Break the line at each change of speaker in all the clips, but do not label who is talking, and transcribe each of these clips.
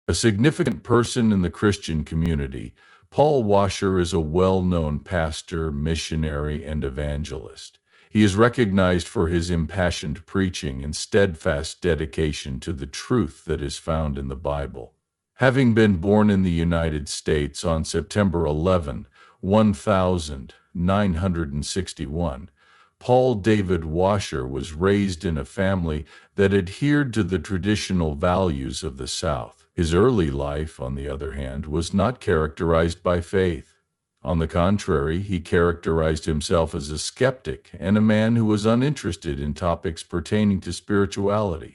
A significant person in the Christian community, Paul Washer is a well-known pastor, missionary, and evangelist. He is recognized for his impassioned preaching and steadfast dedication to the truth that is found in the Bible. Having been born in the United States on September 1961, Paul David Washer was raised in a family that adhered to the traditional values of the South. His early life, on the other hand, was not characterized by faith. On the contrary, he characterized himself as a skeptic and a man who was uninterested in topics pertaining to spirituality.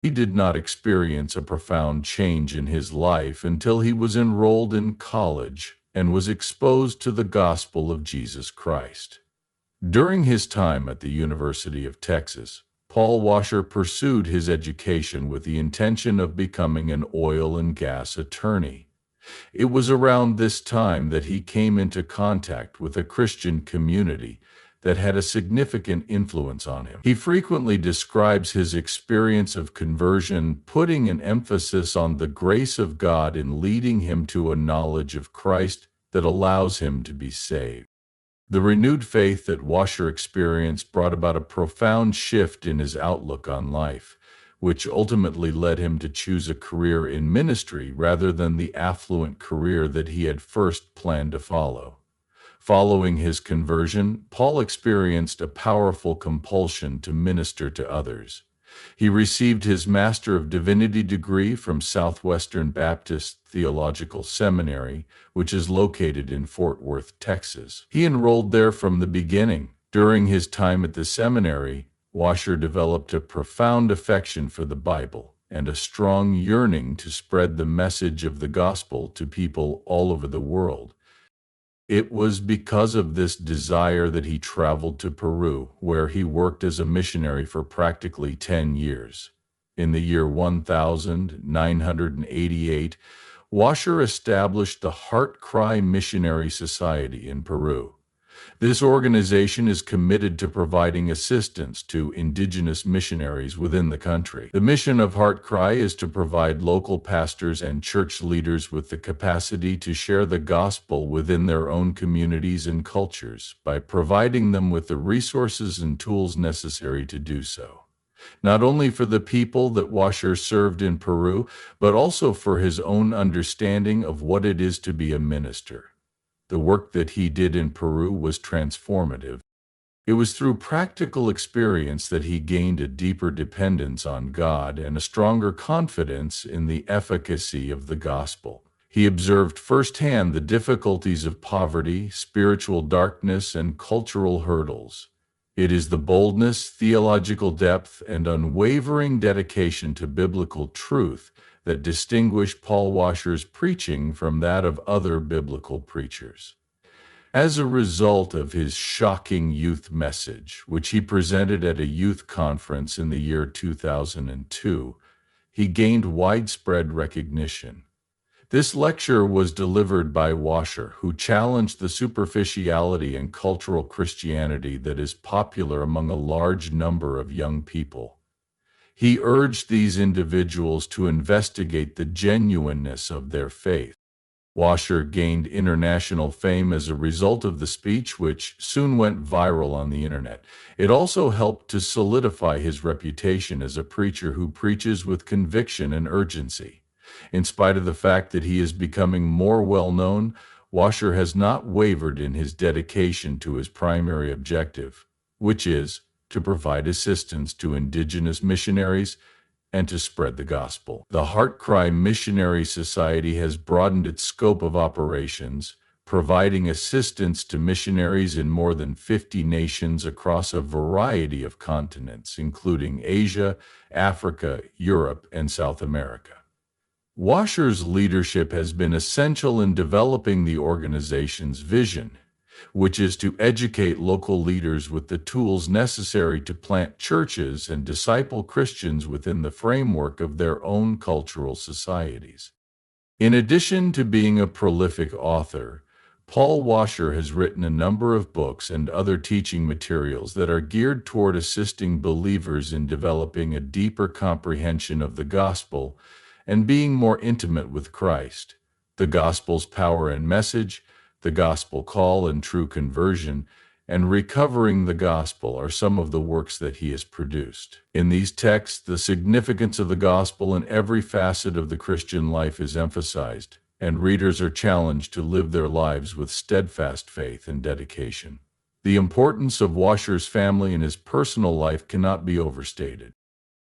He did not experience a profound change in his life until he was enrolled in college and was exposed to the gospel of Jesus Christ. During his time at the University of Texas, Paul Washer pursued his education with the intention of becoming an oil and gas attorney. It was around this time that he came into contact with a Christian community that had a significant influence on him. He frequently describes his experience of conversion, putting an emphasis on the grace of God in leading him to a knowledge of Christ that allows him to be saved. The renewed faith that Washer experienced brought about a profound shift in his outlook on life, which ultimately led him to choose a career in ministry rather than the affluent career that he had first planned to follow. Following his conversion, Paul experienced a powerful compulsion to minister to others. He received his Master of Divinity degree from Southwestern Baptist Theological Seminary, which is located in Fort Worth, Texas. He enrolled there from the beginning. During his time at the seminary, Washer developed a profound affection for the Bible and a strong yearning to spread the message of the gospel to people all over the world. It was because of this desire that he traveled to Peru, where he worked as a missionary for practically 10 years. In the year 1988, Washer established the Heart Cry Missionary Society in Peru. This organization is committed to providing assistance to indigenous missionaries within the country. The mission of Heart Cry is to provide local pastors and church leaders with the capacity to share the gospel within their own communities and cultures by providing them with the resources and tools necessary to do so. Not only for the people that Washer served in Peru, but also for his own understanding of what it is to be a minister. The work that he did in Peru was transformative. It was through practical experience that he gained a deeper dependence on God and a stronger confidence in the efficacy of the gospel. He observed firsthand the difficulties of poverty, spiritual darkness, and cultural hurdles. It is the boldness, theological depth, and unwavering dedication to biblical truth that distinguish Paul Washer's preaching from that of other biblical preachers. As a result of his shocking youth message, which he presented at a youth conference in the year 2002, he gained widespread recognition. This lecture was delivered by Washer, who challenged the superficiality and cultural Christianity that is popular among a large number of young people. He urged these individuals to investigate the genuineness of their faith. Washer gained international fame as a result of the speech, which soon went viral on the internet. It also helped to solidify his reputation as a preacher who preaches with conviction and urgency. In spite of the fact that he is becoming more well-known, Washer has not wavered in his dedication to his primary objective, which is to provide assistance to indigenous missionaries and to spread the gospel. The Heart Cry Missionary Society has broadened its scope of operations, providing assistance to missionaries in more than 50 nations across a variety of continents, including Asia, Africa, Europe, and South America. Washer's leadership has been essential in developing the organization's vision, which is to educate local leaders with the tools necessary to plant churches and disciple Christians within the framework of their own cultural societies. In addition to being a prolific author, Paul Washer has written a number of books and other teaching materials that are geared toward assisting believers in developing a deeper comprehension of the gospel and being more intimate with Christ. The gospel's power and message, the gospel call and true conversion, and recovering the gospel are some of the works that he has produced. In these texts, the significance of the gospel in every facet of the Christian life is emphasized, and readers are challenged to live their lives with steadfast faith and dedication. The importance of Washer's family in his personal life cannot be overstated.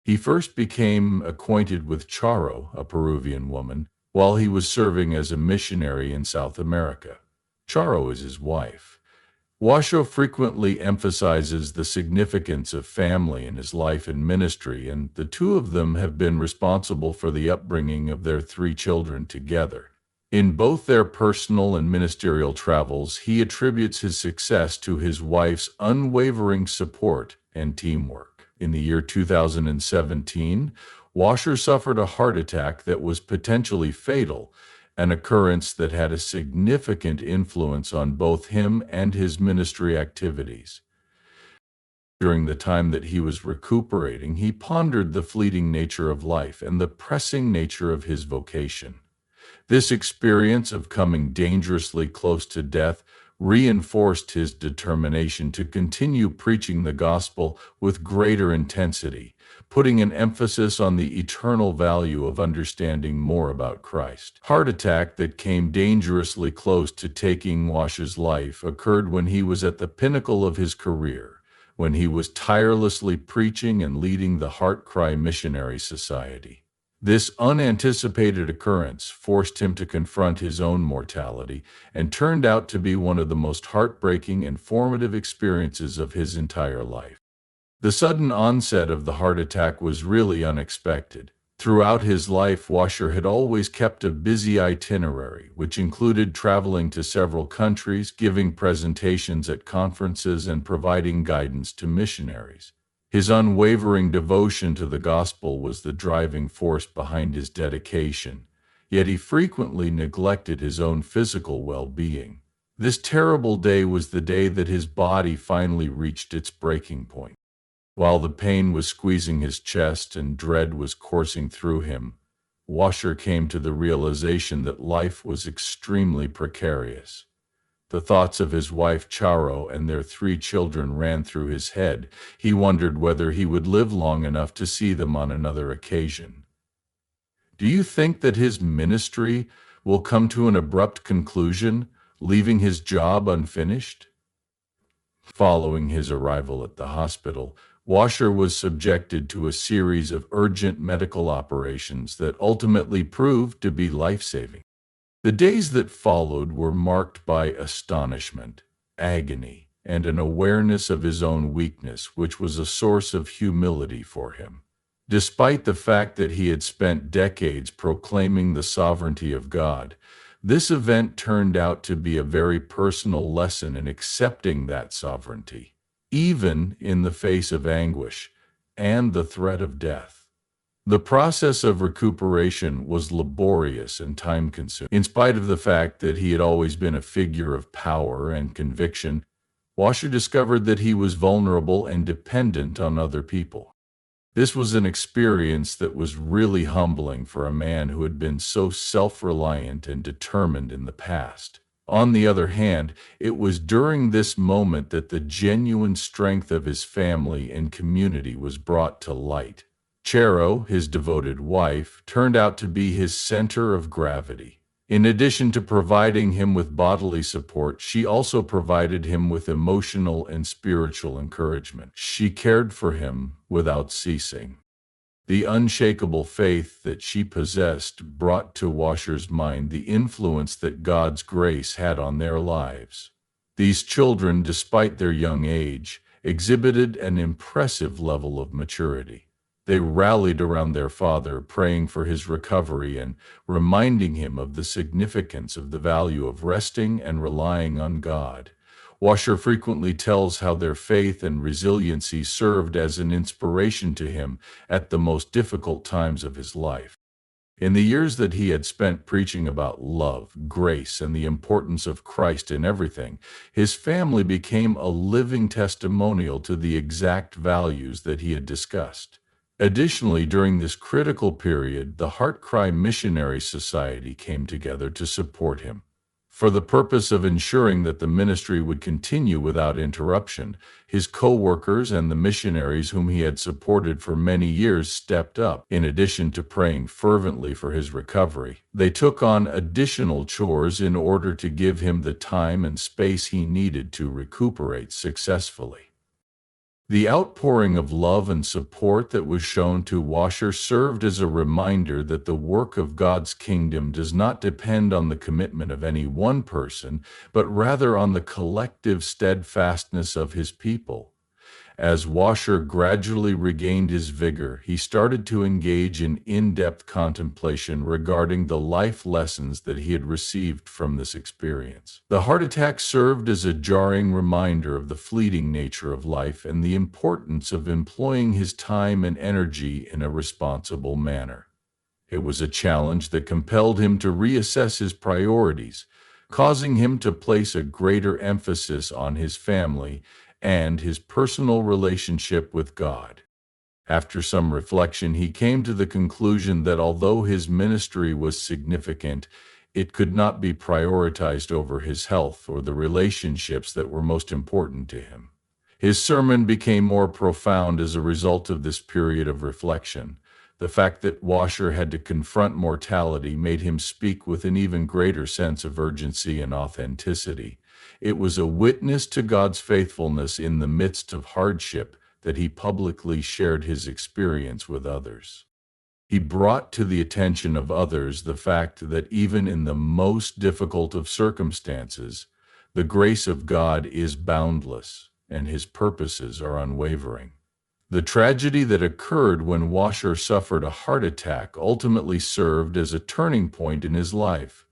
He first became acquainted with Charo, a Peruvian woman, while he was serving as a missionary in South America. Charo is his wife. Washer frequently emphasizes the significance of family in his life and ministry, and the two of them have been responsible for the upbringing of their 3 children together. In both their personal and ministerial travels, he attributes his success to his wife's unwavering support and teamwork. In the year 2017, Washer suffered a heart attack that was potentially fatal, an occurrence that had a significant influence on both him and his ministry activities. During the time that he was recuperating, he pondered the fleeting nature of life and the pressing nature of his vocation. This experience of coming dangerously close to death reinforced his determination to continue preaching the gospel with greater intensity, putting an emphasis on the eternal value of understanding more about Christ. Heart attack that came dangerously close to taking Washer's life occurred when he was at the pinnacle of his career, when he was tirelessly preaching and leading the Heart Cry Missionary Society. This unanticipated occurrence forced him to confront his own mortality and turned out to be one of the most heartbreaking and formative experiences of his entire life. The sudden onset of the heart attack was really unexpected. Throughout his life, Washer had always kept a busy itinerary, which included traveling to several countries, giving presentations at conferences, and providing guidance to missionaries. His unwavering devotion to the gospel was the driving force behind his dedication, yet he frequently neglected his own physical well-being. This terrible day was the day that his body finally reached its breaking point. While the pain was squeezing his chest and dread was coursing through him, Washer came to the realization that life was extremely precarious. The thoughts of his wife Charo and their 3 children ran through his head. He wondered whether he would live long enough to see them on another occasion. Do you think that his ministry will come to an abrupt conclusion, leaving his job unfinished? Following his arrival at the hospital, Washer was subjected to a series of urgent medical operations that ultimately proved to be life-saving. The days that followed were marked by astonishment, agony, and an awareness of his own weakness, which was a source of humility for him. Despite the fact that he had spent decades proclaiming the sovereignty of God, this event turned out to be a very personal lesson in accepting that sovereignty, even in the face of anguish and the threat of death. The process of recuperation was laborious and time-consuming. In spite of the fact that he had always been a figure of power and conviction, Washer discovered that he was vulnerable and dependent on other people. This was an experience that was really humbling for a man who had been so self-reliant and determined in the past. On the other hand, it was during this moment that the genuine strength of his family and community was brought to light. Charo, his devoted wife, turned out to be his center of gravity. In addition to providing him with bodily support, she also provided him with emotional and spiritual encouragement. She cared for him without ceasing. The unshakable faith that she possessed brought to Washer's mind the influence that God's grace had on their lives. These children, despite their young age, exhibited an impressive level of maturity. They rallied around their father, praying for his recovery and reminding him of the significance of the value of resting and relying on God. Washer frequently tells how their faith and resiliency served as an inspiration to him at the most difficult times of his life. In the years that he had spent preaching about love, grace, and the importance of Christ in everything, his family became a living testimonial to the exact values that he had discussed. Additionally, during this critical period, the Heart Cry Missionary Society came together to support him. For the purpose of ensuring that the ministry would continue without interruption, his co-workers and the missionaries whom he had supported for many years stepped up. In addition to praying fervently for his recovery, they took on additional chores in order to give him the time and space he needed to recuperate successfully. The outpouring of love and support that was shown to Washer served as a reminder that the work of God's kingdom does not depend on the commitment of any one person, but rather on the collective steadfastness of his people. As Washer gradually regained his vigor, he started to engage in in-depth contemplation regarding the life lessons that he had received from this experience. The heart attack served as a jarring reminder of the fleeting nature of life and the importance of employing his time and energy in a responsible manner. It was a challenge that compelled him to reassess his priorities, causing him to place a greater emphasis on his family and his personal relationship with God. After some reflection, he came to the conclusion that although his ministry was significant, it could not be prioritized over his health or the relationships that were most important to him. His sermon became more profound as a result of this period of reflection. The fact that Washer had to confront mortality made him speak with an even greater sense of urgency and authenticity. It was a witness to God's faithfulness in the midst of hardship that he publicly shared his experience with others. He brought to the attention of others the fact that even in the most difficult of circumstances, the grace of God is boundless and his purposes are unwavering. The tragedy that occurred when Washer suffered a heart attack ultimately served as a turning point in his life.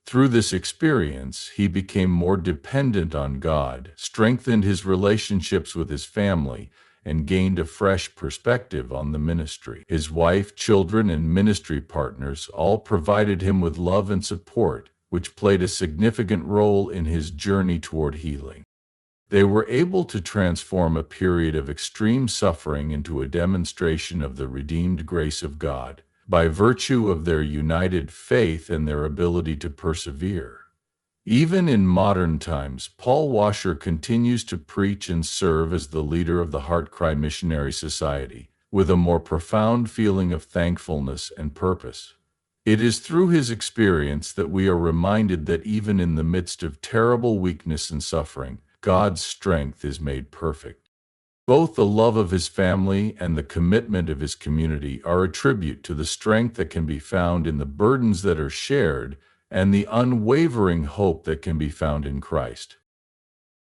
Through this experience, he became more dependent on God, strengthened his relationships with his family, and gained a fresh perspective on the ministry. His wife, children, and ministry partners all provided him with love and support, which played a significant role in his journey toward healing. They were able to transform a period of extreme suffering into a demonstration of the redeemed grace of God, by virtue of their united faith and their ability to persevere. Even in modern times, Paul Washer continues to preach and serve as the leader of the Heart Cry Missionary Society, with a more profound feeling of thankfulness and purpose. It is through his experience that we are reminded that even in the midst of terrible weakness and suffering, God's strength is made perfect. Both the love of his family and the commitment of his community are a tribute to the strength that can be found in the burdens that are shared and the unwavering hope that can be found in Christ.